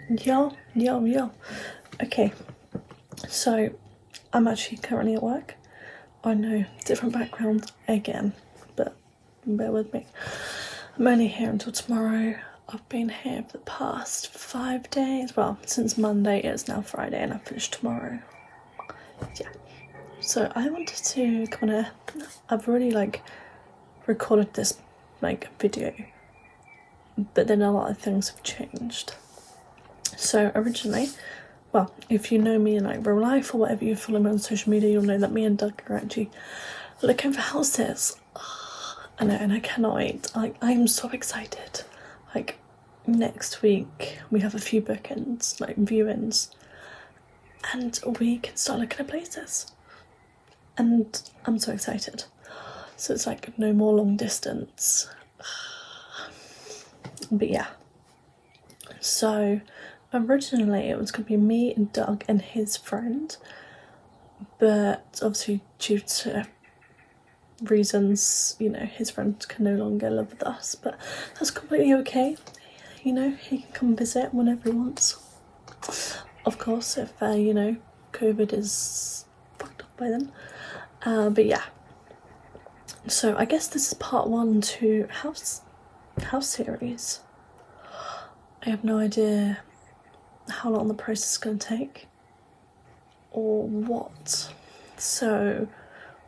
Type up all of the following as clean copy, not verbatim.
Yo. Okay, so I'm actually currently at work. I know, different background again, but bear with me. I'm only here until tomorrow. I've been here for the past 5 days. Well, since Monday, it's now Friday, and I finish tomorrow. Yeah. So I wanted to come on I've already recorded this video, but then a lot of things have changed. So originally, well, if you know me in real life or whatever, you follow me on social media, you'll know that me and Doug are actually looking for houses. I know, and I cannot wait. I'm so excited. Next week we have a few bookings, viewings, and we can start looking at places. And I'm so excited. So it's no more long distance. But yeah. So originally it was going to be me and Doug and his friend, but obviously due to reasons, his friend can no longer live with us, but that's completely okay. He can come visit whenever he wants. Of course, if COVID is fucked up by then. But yeah. So I guess this is part 1 to house series. I have no idea how long the process is going to take or what. So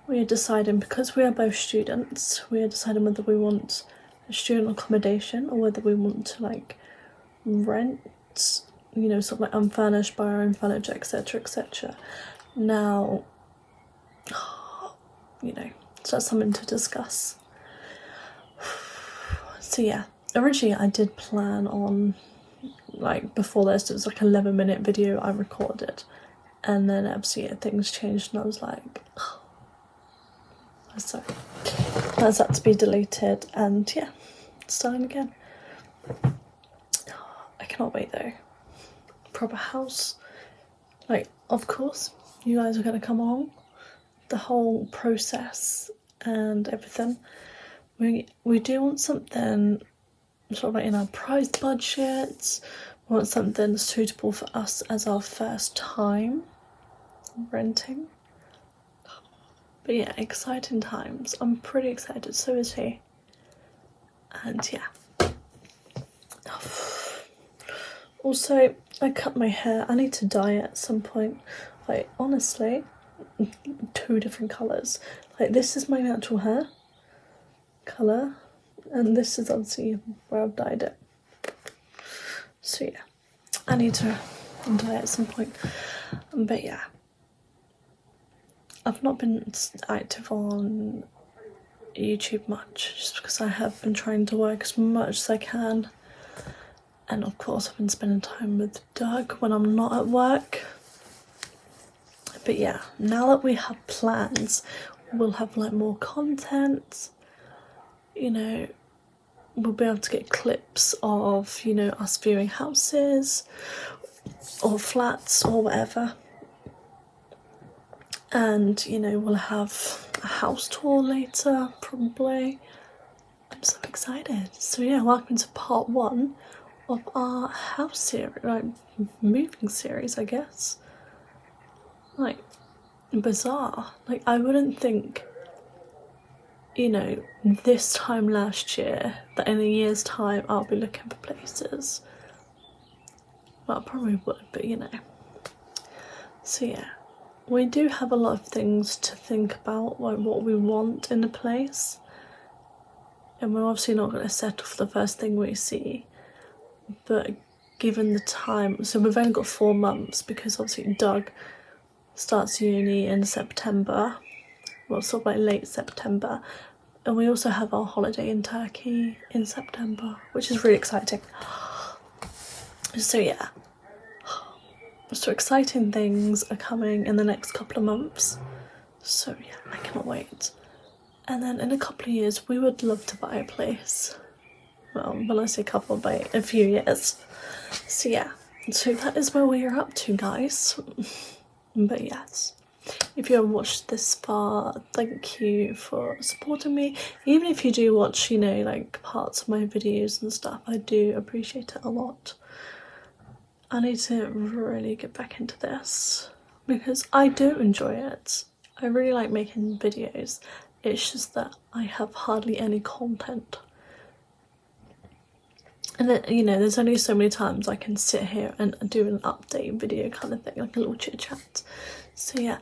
we are deciding, because we are both students, we are deciding whether we want a student accommodation or whether we want to rent, unfurnished, buy our own furniture, etc. Now, so that's something to discuss. So yeah, originally I did plan on, before this, it was 11-minute video I recorded, and then obviously things changed and I was so that's had to be deleted, and yeah, starting again. I cannot wait though. Proper house. Of course, you guys are going to come along. The whole process and everything. We do want something sort of in our price budget. We want something suitable for us as our first time renting. But yeah, exciting times. I'm pretty excited, so is he. And yeah. Also, I cut my hair. I need to dye it at some point. Honestly, 2 different colours. This is my natural hair colour, and this is obviously where I've dyed it. So yeah, I need to dye it at some point. But yeah, I've not been active on YouTube much, just because I have been trying to work as much as I can. And of course I've been spending time with Doug when I'm not at work. But yeah, now that we have plans, we'll have more content. We'll be able to get clips of, us viewing houses or flats or whatever. And, we'll have a house tour later, probably. I'm so excited. So yeah, welcome to part 1 of our house series, moving series, I guess. Bizarre. I wouldn't think, this time last year that in a year's time I'll be looking for places. Well, I probably would, but So yeah, we do have a lot of things to think about, what we want in a place. And we're obviously not going to settle for the first thing we see. But given the time, so we've only got 4 months, because obviously Doug starts uni in September, well, sort of late September, and we also have our holiday in Turkey in September, which is really exciting. So yeah, so exciting things are coming in the next couple of months. So yeah, I cannot wait. And then in a couple of years, we would love to buy a place. Well, when I say couple, by a few years. So yeah, so that is where we are up to, guys. But yes, if you haven't watched this far, thank you for supporting me. Even if you do watch, parts of my videos and stuff, I do appreciate it a lot. I need to really get back into this because I do enjoy it. I really like making videos. It's just that I have hardly any content. And then, you know, there's only so many times I can sit here and do an update video kind of thing, like a little chit chat. So yeah.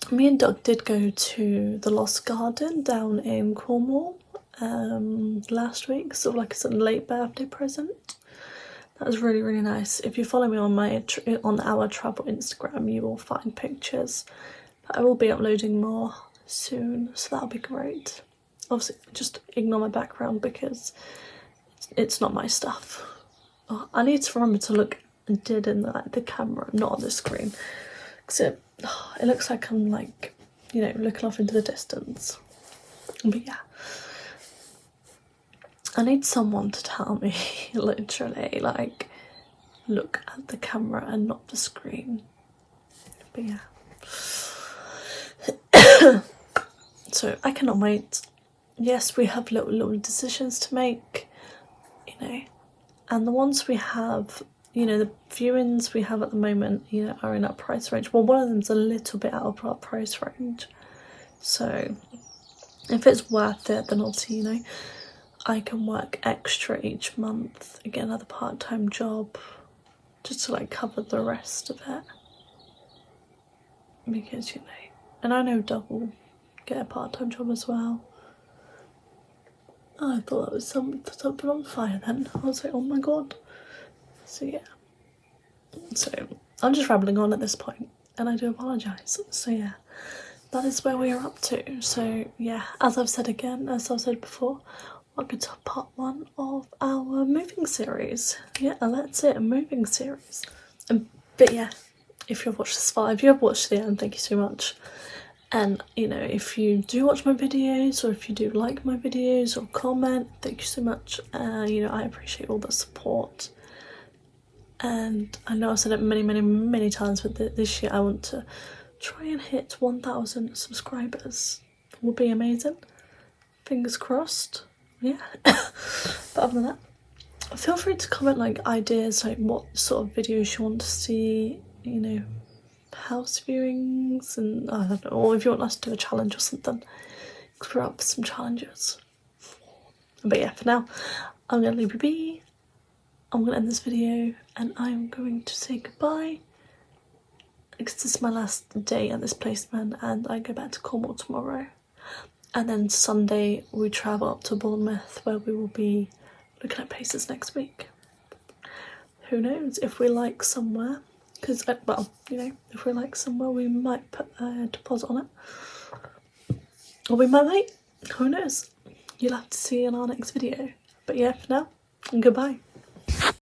Me and Doug did go to the Lost Garden down in Cornwall last week, sort of like a late birthday present. That was really, really nice. If you follow me on our travel Instagram, you will find pictures. But I will be uploading more soon, so that'll be great. Obviously, just ignore my background because it's not my stuff. Oh, I need to remember to look dead in the camera, not on the screen, because it looks like I'm like, you know, looking off into the distance. But yeah, I need someone to tell me, literally, like, look at the camera and not the screen. But yeah. So I cannot wait. Yes, we have little decisions to make, you know, and the ones we have, you know, the viewings we have at the moment, you know, are in our price range. Well, one of them's a little bit out of our price range. So if it's worth it, then obviously, you know, I can work extra each month, get another part-time job, just to like cover the rest of it. Because, you know, and I know Doug will get a part-time job as well. Oh, I thought that was something on fire then. I was like, oh my god. So yeah. So I'm just rambling on at this point, and I do apologise. So yeah, that is where we are up to. So yeah, as I've said before, welcome to part 1 of our moving series. Yeah, that's it, a moving series. But yeah, if you've watched this far, if you have watched the end, thank you so much. And, you know, if you do watch my videos, or if you do like my videos or comment, thank you so much. You know, I appreciate all the support. And I know I've said it many times, but this year I want to try and hit 1,000 subscribers. It would be amazing. Fingers crossed. Yeah. But other than that, feel free to comment like ideas, like what sort of videos you want to see, you know, house viewings, and I don't know, or if you want us to do a challenge or something, because we're up for some challenges. But yeah, for now, I'm going to leave you be. I'm going to end this video, and I'm going to say goodbye, because this is my last day at this placement, and I go back to Cornwall tomorrow. And then Sunday we travel up to Bournemouth, where we will be looking at places next week. Who knows, if we like somewhere, because, well, you know, if we like somewhere, we might put a deposit on it. Or we might wait. Who knows? You'll have to see in our next video. But yeah, for now, goodbye.